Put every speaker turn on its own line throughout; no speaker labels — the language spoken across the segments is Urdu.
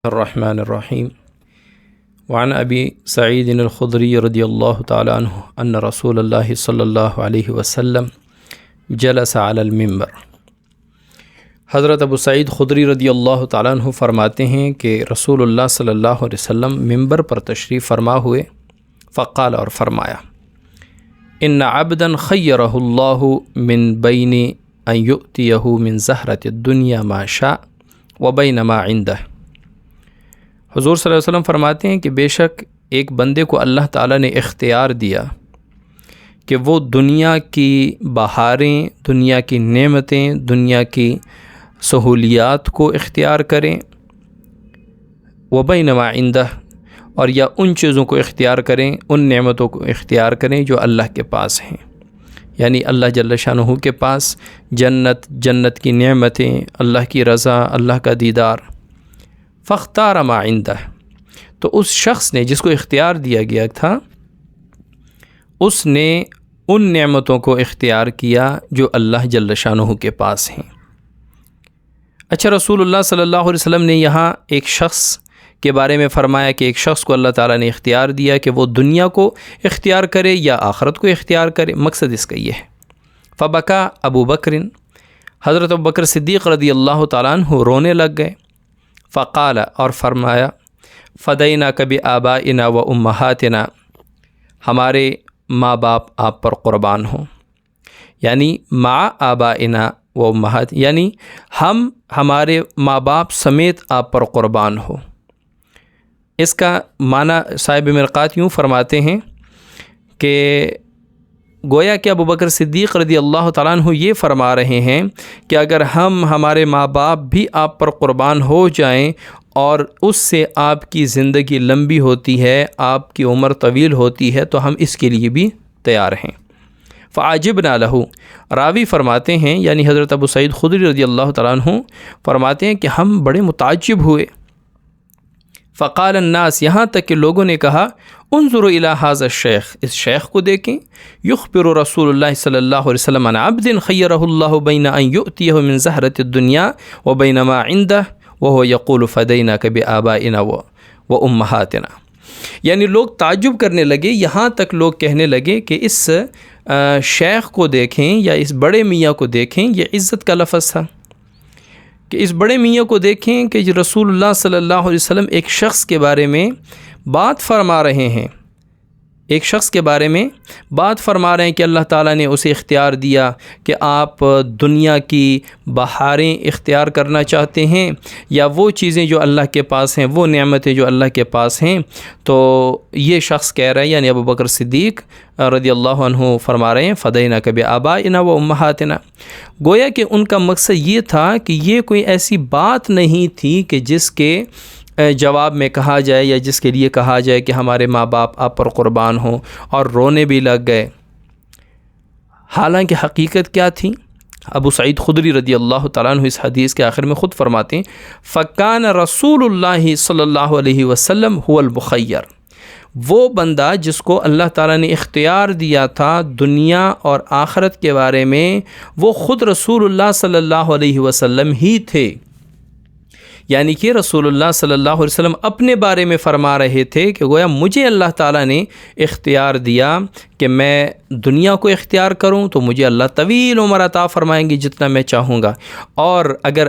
الرحمن الرحیم وعن ابی سعید الخدری رضی اللہ تعالی عنہ ان رسول اللہ صلی اللہ علیہ وسلم جلس علی المنبر۔ حضرت ابو سعید خدری رضی اللہ تعالیٰ عنہ فرماتے ہیں کہ رسول اللہ صلی اللہ علیہ وسلم ممبر پر تشریف فرما ہوئے، فقال اور فرمایا، ان عبدا خیرہ اللہ من بین ان یؤتیہ من زہرۃ الدنیا ما شاء وبین ما عندہ۔ حضور صلی اللہ علیہ وسلم فرماتے ہیں کہ بے شک ایک بندے کو اللہ تعالیٰ نے اختیار دیا کہ وہ دنیا کی بہاریں، دنیا کی نعمتیں، دنیا کی سہولیات کو اختیار کریں، وبین ما عندہ، اور یا ان چیزوں کو اختیار کریں، ان نعمتوں کو اختیار کریں جو اللہ کے پاس ہیں، یعنی اللہ جل شانہ کے پاس جنت کی نعمتیں، اللہ کی رضا، اللہ کا دیدار۔ فاختار ما عندہ، تو اس شخص نے جس کو اختیار دیا گیا تھا، اس نے ان نعمتوں کو اختیار کیا جو اللہ جل شانہ کے پاس ہیں۔ اچھا، رسول اللہ صلی اللہ علیہ وسلم نے یہاں ایک شخص کے بارے میں فرمایا کہ ایک شخص کو اللہ تعالیٰ نے اختیار دیا کہ وہ دنیا کو اختیار کرے یا آخرت کو اختیار کرے۔ مقصد اس کا یہ ہے۔ فبکا ابو بکر، حضرت ابو بکر صدیق رضی اللہ تعالیٰ عنہ رونے لگ گئے۔ فقال، اور فرمایا، فدیناک بآبائنا و امہاتنا، ہمارے ماں باپ آپ پر قربان ہوں، یعنی مع آبائنا و امہات، یعنی ہم ہمارے ماں باپ سمیت آپ پر قربان ہو۔ اس کا معنی صاحب مرقات یوں فرماتے ہیں کہ گویا کہ ابو بکر صدیق رضی اللہ تعالیٰ عنہ یہ فرما رہے ہیں کہ اگر ہمارے ماں باپ بھی آپ پر قربان ہو جائیں اور اس سے آپ کی زندگی لمبی ہوتی ہے، آپ کی عمر طویل ہوتی ہے، تو ہم اس کے لیے بھی تیار ہیں۔ فعجبنا لہ، راوی فرماتے ہیں یعنی حضرت ابو سعید خدری رضی اللہ تعالیٰ عنہ فرماتے ہیں کہ ہم بڑے متعجب ہوئے۔ فقال الناس، یہاں تک کہ لوگوں نے کہا، انظروا الی ھذا الشیخ، اس شیخ کو دیکھیں، یخبر رسول اللہ صلی اللہ علیہ وسلم عن عبد خیرہ اللہ بین ان یؤتیہ من زہرۃ الدنیا وبین ما عندہ وہو یقول فدیناک بآبائنا و امہاتنا۔ یعنی لوگ تعجب کرنے لگے، یہاں تک لوگ کہنے لگے کہ اس شیخ کو دیکھیں یا اس بڑے میاں کو دیکھیں، یہ عزت کا لفظ تھا کہ اس بڑے میاں کو دیکھیں کہ رسول اللہ صلی اللہ علیہ وسلم ایک شخص کے بارے میں بات فرما رہے ہیں، ایک شخص کے بارے میں بات فرما رہے ہیں کہ اللہ تعالیٰ نے اسے اختیار دیا کہ آپ دنیا کی بہاریں اختیار کرنا چاہتے ہیں یا وہ چیزیں جو اللہ کے پاس ہیں، وہ نعمتیں جو اللہ کے پاس ہیں۔ تو یہ شخص کہہ رہا ہے، یعنی ابو بکر صدیق رضی اللہ عنہ فرما رہے ہیں، فدیناک بآبائنا و امہاتنا۔ گویا کہ ان کا مقصد یہ تھا کہ یہ کوئی ایسی بات نہیں تھی کہ جس کے جواب میں کہا جائے یا جس کے لیے کہا جائے کہ ہمارے ماں باپ آپ پر قربان ہوں، اور رونے بھی لگ گئے۔ حالانکہ حقیقت کیا تھی؟ ابو سعید خدری رضی اللہ تعالیٰ عنہ اس حدیث کے آخر میں خود فرماتے ہیں، فکان رسول اللہ صلی اللہ علیہ وسلم هو المخیر، وہ بندہ جس کو اللہ تعالیٰ نے اختیار دیا تھا دنیا اور آخرت کے بارے میں، وہ خود رسول اللہ صلی اللہ علیہ وسلم ہی تھے۔ یعنی کہ رسول اللہ صلی اللہ علیہ وسلم اپنے بارے میں فرما رہے تھے کہ گویا مجھے اللہ تعالیٰ نے اختیار دیا کہ میں دنیا کو اختیار کروں تو مجھے اللہ طویل عمر عطا فرمائیں گے جتنا میں چاہوں گا، اور اگر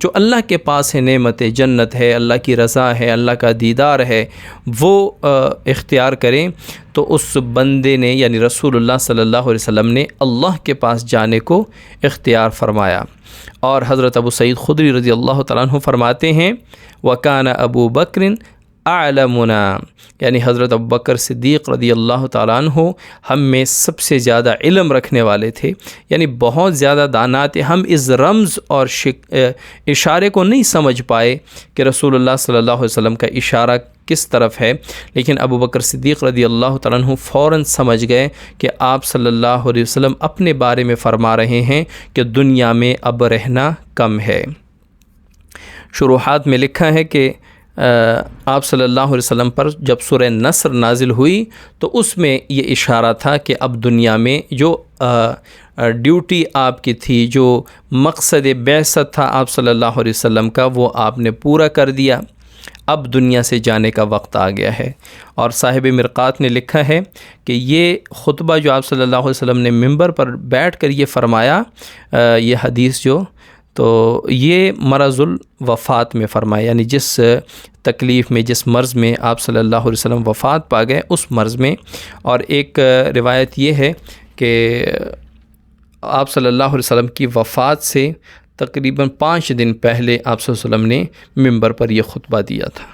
جو اللہ کے پاس ہے نعمت جنت ہے، اللہ کی رضا ہے، اللہ کا دیدار ہے، وہ اختیار کریں، تو اس بندے نے یعنی رسول اللہ صلی اللہ علیہ وسلم نے اللہ کے پاس جانے کو اختیار فرمایا۔ اور حضرت ابو سعید خدری رضی اللہ تعالیٰ عنہ فرماتے ہیں، وَكَانَ أَبُو بَكْرٍ أَعْلَمُنَا، یعنی حضرت ابو بکر صدیق رضی اللہ تعالیٰ عنہ ہم میں سب سے زیادہ علم رکھنے والے تھے، یعنی بہت زیادہ دانا تھے۔ ہم اس رمز اور اشارے کو نہیں سمجھ پائے کہ رسول اللہ صلی اللہ علیہ وسلم کا اشارہ کس طرف ہے، لیکن ابو بکر صدیق رضی اللہ تعالیٰ عنہ فوراً سمجھ گئے کہ آپ صلی اللہ علیہ وسلم اپنے بارے میں فرما رہے ہیں کہ دنیا میں اب رہنا کم ہے۔ شروحات میں لکھا ہے کہ آپ صلی اللہ علیہ وسلم پر جب سورہ نصر نازل ہوئی تو اس میں یہ اشارہ تھا کہ اب دنیا میں جو ڈیوٹی آپ کی تھی، جو مقصد بعثت تھا آپ صلی اللہ علیہ وسلم کا، وہ آپ نے پورا کر دیا۔ اب دنیا سے جانے کا وقت آ گیا ہے۔ اور صاحب مرقات نے لکھا ہے کہ یہ خطبہ جو آپ صلی اللہ علیہ وسلم نے ممبر پر بیٹھ کر یہ فرمایا، یہ حدیث جو، تو یہ مرض الوفات میں فرمایا، یعنی جس تکلیف میں، جس مرض میں آپ صلی اللہ علیہ وسلم وفات پا گئے، اس مرض میں۔ اور ایک روایت یہ ہے کہ آپ صلی اللہ علیہ وسلم کی وفات سے تقریباً 5 دن پہلے آپ صلی اللہ علیہ وسلم نے ممبر پر یہ خطبہ دیا تھا۔